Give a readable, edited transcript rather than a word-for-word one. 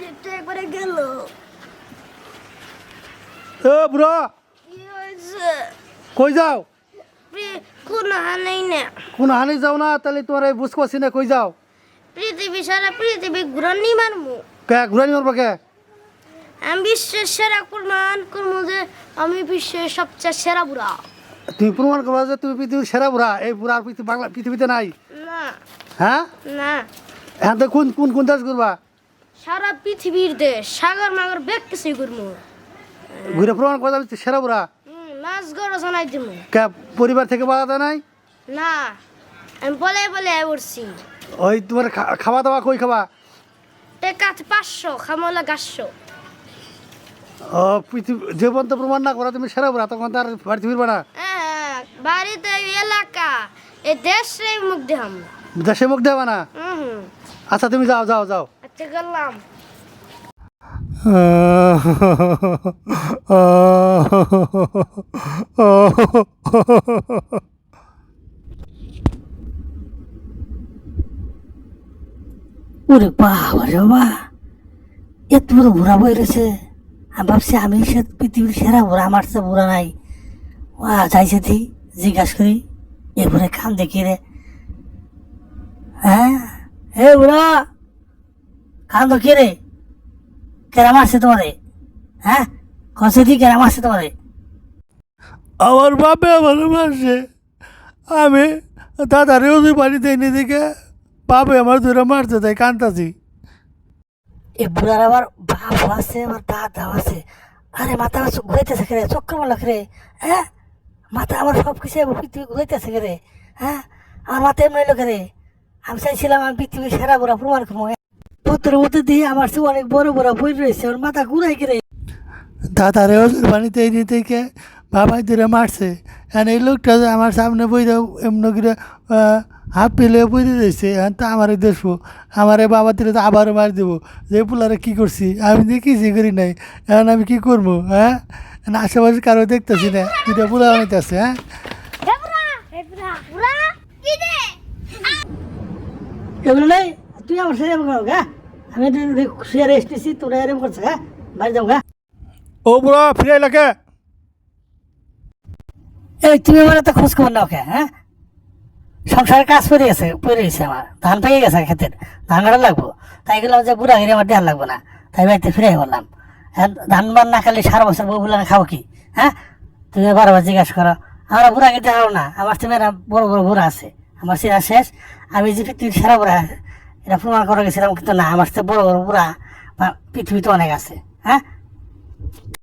এটা একবারে গেল। ও বুড়ো কি হয়েছে? কই যাও? কোন হানেই না। কোন হানি যাও না তাহলে তোমার বুঝতে পারছি না কই যাও? পৃথিবী সারা পৃথিবী ঘুরানি মারমু। কে ঘুরানি মারবা কে? আমি বিশ্বের সেরা প্রমাণ করবো যে আমি বিশ্বের সবচেয়ে সেরা বুড়া। তুমি প্রমাণ করবা যে তুমি পৃথিবীর সেরা বুড়া? এই বুড়ার পৃথিবীতে নাই। না হ্যাঁ না, এখন তো কোন কোন কোন দেশ ঘুরবা? সারা পৃথিবীর দেশ সাগর মাগর বেগ কিছুই করবো। ঘুরে প্রমাণ করবা তুমি সেরা বুড়া? মাছ গড় জানাই দিব। কে পরিবার থেকে বাধা দেয় নাই? না, আমি বলে বলে উঠছি। ওই তোমার খাওয়া দাওয়া কই খাবা? টেকা 500 খামলা 500। ও পৃথিবী যে পর্যন্ত প্রমাণ না করা তুমি সেরা বুড়া তখন তার বাড়িতে ফিরবা না? বাড়িতে এলাকা এই দেশে মুখ দেখাম। দেশে মুখ দেবা না? আচ্ছা তুমি যাও যাও যাও। আচ্ছা গেলাম। ওরে বাবা রে বাবা, এত বড় ঘোরা বই রয়েছে। আমি ভাবছি আমি পৃথিবীর সেরা ঘোরা, আমার তো ঘোরা নাই। যাইছে দি জিজ্ঞাসা করি এ ঘুরে কান দেখি রে। হ্যাঁ হে বুড়া, কান দেখি রে, কেরা মারছে তোমারে? হ্যাঁ কষে দি কেরা মারছে তোমারে? আমার বাপে আমার মারছে। আমি দাদারে ওদের বাড়িতে এনে দেখে বাপে আমার ধরে মারছে তাই কান্তাছি। এ বুড়ার আবার বাপ আছে, আবার দাদাও আছে। আরে মাথা ঘুরাইতেছে রে, চক্কর মারলাক রে। হ্যাঁ মাথা আমার সব কিছু পৃথিবী ঘুরাইতেছে রে। হ্যাঁ আমার মাথা এমনি লোক রে। আমি চাইছিলাম আমি পৃথিবীর সেরা বুড়া প্রমাণ করবো। পত্রের মধ্যে দিয়ে আমার সে অনেক বড় বড় বই রয়েছে, ওর মাথা ঘুরাই রে। দাদারে ওদের বাড়িতে এনে থেকে বাবাই ধরে মারছে। এখন এই লোকটা যে আমার সামনে বই দাও এমনি করে হাফ পেলে বই দিয়েছে। এখন তো আমারে দেখবো, আমারে বাবা দিলে তো আবারও মার দেবো যে পুলারে কী করছি। আমি দিয়ে কিছুই করি নাই, এখন আমি কী করবো? হ্যাঁ আশেপাশে কারো দেখতেছি না, দুটা পুলা বানাইতেছে। হ্যাঁ এগুলো নেই, তুই আমার সাথে এরকম গা। আমি শুয়ে রেস্ট নিচ্ছি, তোরা এরকম করছে। হ্যাঁ বাড়ি যাও গা। ও বুড়া ফিরে এলাকে। এই তুমি আমার তো খোঁজ খবর নাও কে? হ্যাঁ সংসারের কাজ পড়ে গেছে আমার, ধান পেয়ে গেছে ক্ষেতের, ধান কাটা লাগবো। তাই গেলাম যে বুড়া গিয়ে আমার ধ্যান লাগবো না, তাই বাড়িতে ফিরে বললাম। হ্যাঁ ধান বান না খালি 7 বছর বউ বলে খাবো কি? হ্যাঁ তুমি বারবার জিজ্ঞাসা করো। আমরা বুড়া গিয়ে দেখাও না, আমার তুমি বড় বড় বুড়া আছে, আমার সিরা শেষ। আমি যে পৃথিবীর সেরা বুড়া এটা প্রমাণ করা গেছিলাম, কিন্তু না, আমার তো বড় বড় বুড়া পৃথিবীতে অনেক আছে। হ্যাঁ